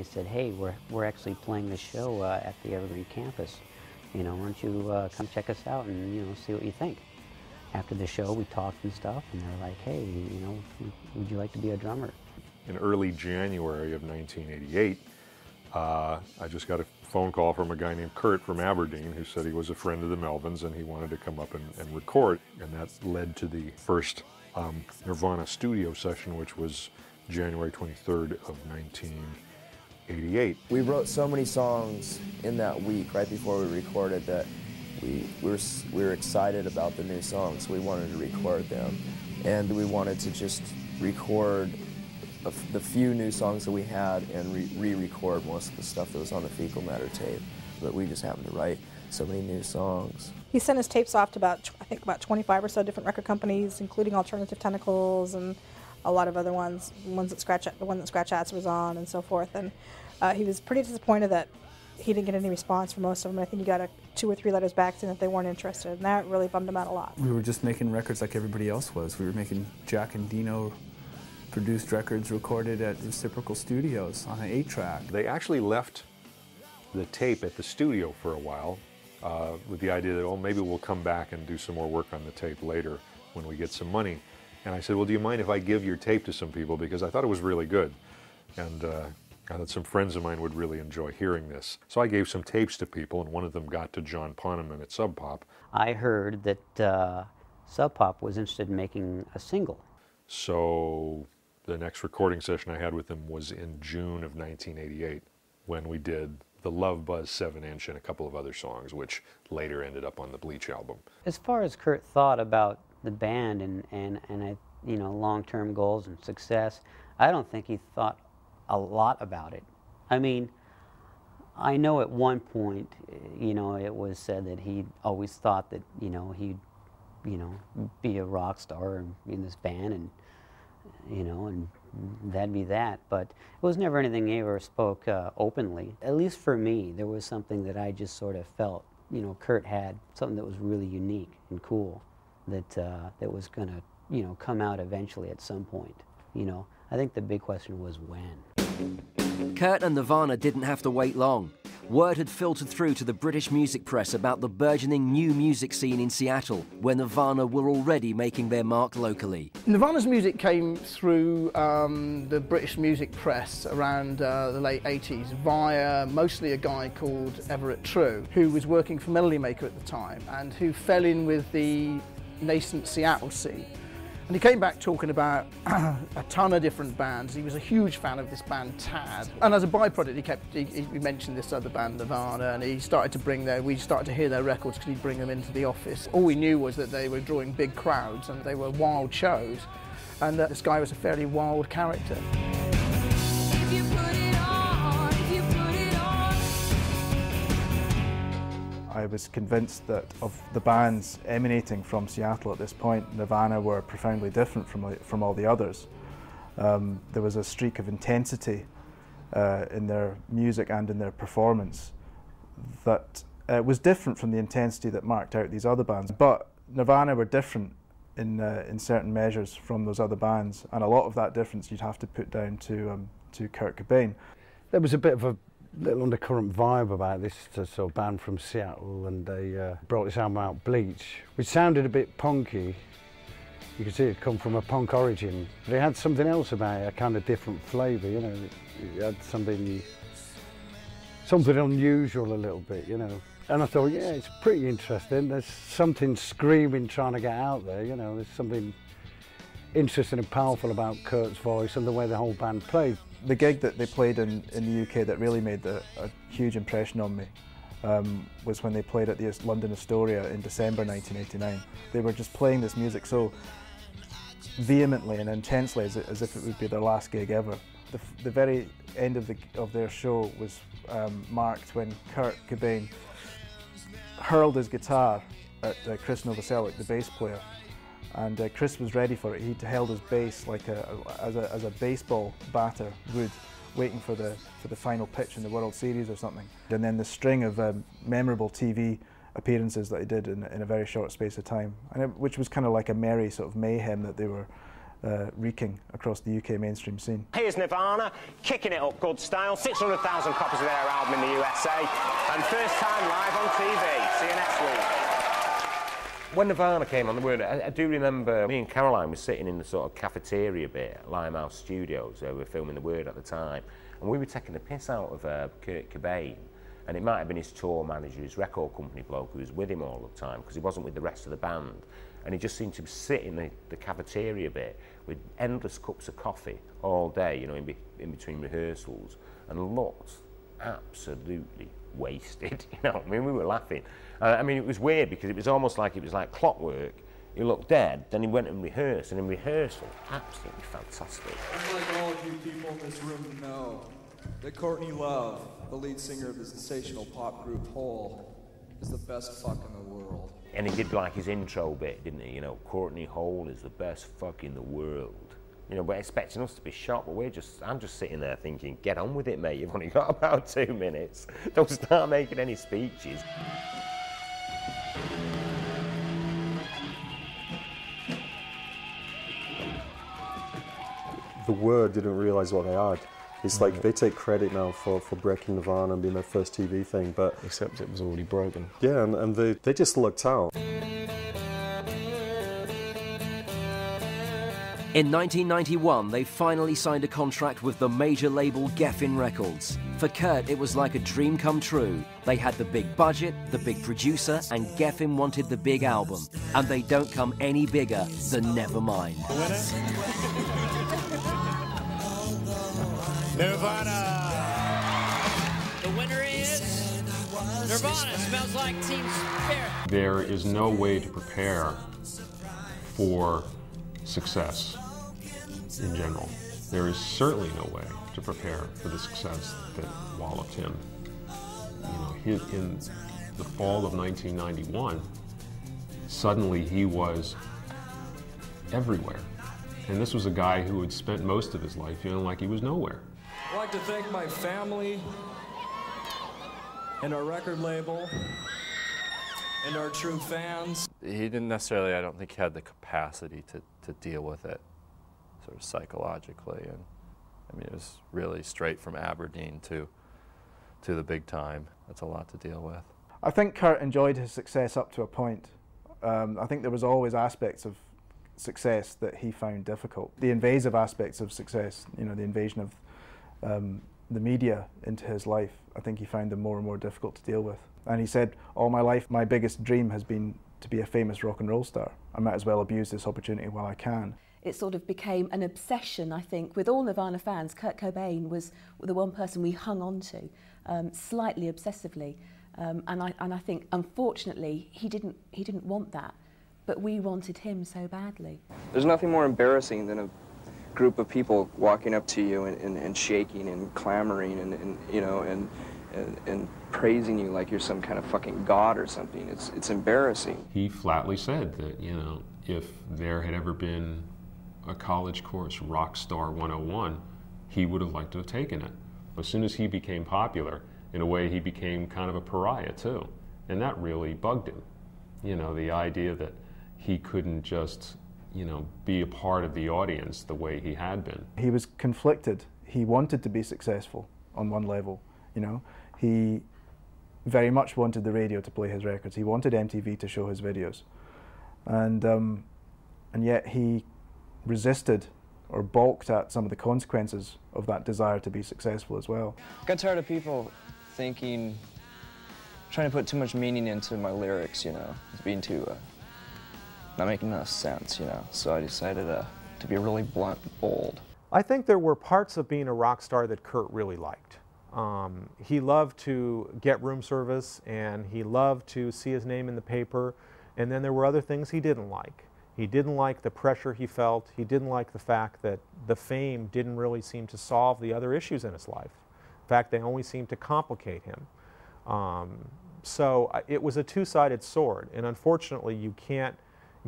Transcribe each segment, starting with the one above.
they said, hey, we're actually playing the show at the Evergreen campus. You know, why don't you come check us out and, you know, see what you think. After the show, we talked and stuff, and they're like, hey, you know, would you like to be a drummer? In early January of 1988, I just got a phone call from a guy named Kurt from Aberdeen who said he was a friend of the Melvins and he wanted to come up and record. And that led to the first Nirvana studio session, which was January 23rd of 1988. We wrote so many songs in that week right before we recorded that we were excited about the new songs. We wanted to record them, and we wanted to just record the few new songs that we had and re-record most of the stuff that was on the Fecal Matter tape. But we just happened to write so many new songs. He sent his tapes off to about 25 or so different record companies, including Alternative Tentacles and a lot of other ones, the one that Scratch Ads was on and so forth. And he was pretty disappointed that he didn't get any response from most of them. I think he got 2 or 3 letters back saying that they weren't interested, and that really bummed him out a lot. We were just making records like everybody else was. We were making Jack and Dino produced records recorded at Reciprocal Studios on an 8-track. They actually left the tape at the studio for a while with the idea that, oh, maybe we'll come back and do some more work on the tape later when we get some money. And I said, well, do you mind if I give your tape to some people? Because I thought it was really good. And I thought some friends of mine would really enjoy hearing this. So I gave some tapes to people, and one of them got to John Poneman at Sub Pop. I heard that Sub Pop was interested in making a single. So the next recording session I had with them was in June of 1988, when we did the Love Buzz 7-inch and a couple of other songs, which later ended up on the Bleach album. As far as Kurt thought about the band and you know, long-term goals and success, I don't think he thought a lot about it. I mean, I know at one point, you know, it was said that he always thought that, you know, he'd, you know, be a rock star in this band, and, you know, and that'd be that. But it was never anything he ever spoke openly. At least for me, there was something that I just sort of felt, you know, Kurt had something that was really unique and cool that that was going to, you know, come out eventually at some point. You know, I think the big question was when. Kurt and Nirvana didn't have to wait long. Word had filtered through to the British music press about the burgeoning new music scene in Seattle, where Nirvana were already making their mark locally. Nirvana's music came through the British music press around the late 80s via mostly a guy called Everett True, who was working for Melody Maker at the time and who fell in with the nascent Seattle scene. And he came back talking about a ton of different bands. He was a huge fan of this band, Tad. And as a byproduct, he mentioned this other band, Nirvana, and he started to we started to hear their records because he'd bring them into the office. All we knew was that they were drawing big crowds and they were wild shows, and that this guy was a fairly wild character. If you put it on, if you put it on. I was convinced that of the bands emanating from Seattle at this point, Nirvana were profoundly different from all the others. There was a streak of intensity in their music and in their performance that was different from the intensity that marked out these other bands. But Nirvana were different in certain measures from those other bands, and a lot of that difference you'd have to put down to Kurt Cobain. There was a bit of a little undercurrent vibe about this sort of band from Seattle, and they brought this album out, Bleach, which sounded a bit punky. You could see it come from a punk origin, but it had something else about it, a kind of different flavour, you know. It had something unusual a little bit, you know. And I thought, yeah, it's pretty interesting. There's something screaming trying to get out there, you know. There's something interesting and powerful about Kurt's voice and the way the whole band played. The gig that they played in the UK that really made a huge impression on me was when they played at the London Astoria in December 1989. They were just playing this music so vehemently and intensely as if it would be their last gig ever. The very end of their show was marked when Kurt Cobain hurled his guitar at Chris Novoselic, the bass player. And Chris was ready for it. He'd held his bass like as a baseball batter would, waiting for the final pitch in the World Series or something. And then the string of memorable TV appearances that he did in a very short space of time, and which was kind of like a merry sort of mayhem that they were reeking across the UK mainstream scene. Here's Nirvana, kicking it up good style, 600,000 copies of their album in the USA, and first time live on TV. See you next week. When Nirvana came on the Word, I do remember me and Caroline were sitting in the sort of cafeteria bit at Limehouse Studios, where we were filming the Word at the time, and we were taking the piss out of Kurt Cobain, and it might have been his tour manager, his record company bloke who was with him all the time, because he wasn't with the rest of the band. And he just seemed to sit in the cafeteria bit with endless cups of coffee all day, you know, in between rehearsals, and looked absolutely wasted, you know. I mean, we were laughing. I mean, it was weird because it was almost like it was like clockwork. He looked dead, then he went and rehearsed, and in rehearsal, absolutely fantastic. I'd like all of you people in this room to know that Courtney Love, the lead singer of the sensational pop group Hole, is the best fuck in the world. And he did like his intro bit, didn't he? You know, Courtney Hole is the best fuck in the world. You know, we're expecting us to be shocked, but I'm just sitting there thinking, get on with it, mate. You've only got about 2 minutes. Don't start making any speeches. The Word didn't realise what they had. It's like they take credit now for breaking Nirvana and being their first TV thing, but... Except it was already broken. Yeah, and they just lucked out. In 1991, they finally signed a contract with the major label Geffen Records. For Kurt, it was like a dream come true. They had the big budget, the big producer, and Geffen wanted the big album. And they don't come any bigger than Nevermind. Nirvana! The winner is Nirvana. Smells like Teen Spirit. There is no way to prepare for success in general. There is certainly no way to prepare for the success that walloped him. You know, in the fall of 1991, suddenly he was everywhere. And this was a guy who had spent most of his life feeling like he was nowhere. I'd like to thank my family and our record label and our true fans. He didn't necessarily, I don't think, had the capacity to deal with it sort of psychologically. And I mean, it was really straight from Aberdeen to the big time. That's a lot to deal with. I think Kurt enjoyed his success up to a point. I think there was always aspects of success that he found difficult. The invasive aspects of success, you know, the invasion of the media into his life, I think he found them more and more difficult to deal with. And he said, all my life, my biggest dream has been to be a famous rock and roll star. I might as well abuse this opportunity while I can. It sort of became an obsession, I think, with all Nirvana fans. Kurt Cobain was the one person we hung on to, slightly obsessively. And I think, unfortunately, he didn't want that, but we wanted him so badly. There's nothing more embarrassing than a group of people walking up to you and shaking and clamoring and you know, and praising you like you're some kind of fucking god or something. It's embarrassing. He flatly said that, you know, if there had ever been a college course, Rockstar 101, he would have liked to have taken it. As soon as he became popular, in a way he became kind of a pariah too. And that really bugged him. You know, the idea that he couldn't just, you know, be a part of the audience the way he had been. He was conflicted. He wanted to be successful on one level, you know. He very much wanted the radio to play his records. He wanted MTV to show his videos. And yet he resisted or balked at some of the consequences of that desire to be successful as well. I got tired of people thinking, trying to put too much meaning into my lyrics, you know, being too, not making enough sense, you know. So I decided to be really blunt and bold. I think there were parts of being a rock star that Kurt really liked. He loved to get room service, and he loved to see his name in the paper, and then there were other things he didn't like. He didn't like the pressure he felt. He didn't like the fact that the fame didn't really seem to solve the other issues in his life. In fact, they only seemed to complicate him. So it was a two-sided sword, and unfortunately you can't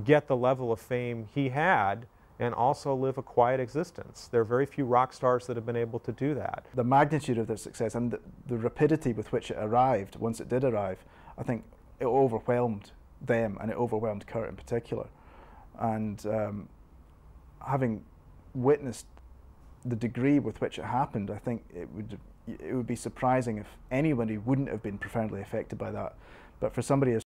get the level of fame he had and also live a quiet existence. There are very few rock stars that have been able to do that. The magnitude of their success and the rapidity with which it arrived, once it did arrive, I think it overwhelmed them, and it overwhelmed Kurt in particular. And having witnessed the degree with which it happened, I think it would be surprising if anybody wouldn't have been profoundly affected by that. But for somebody as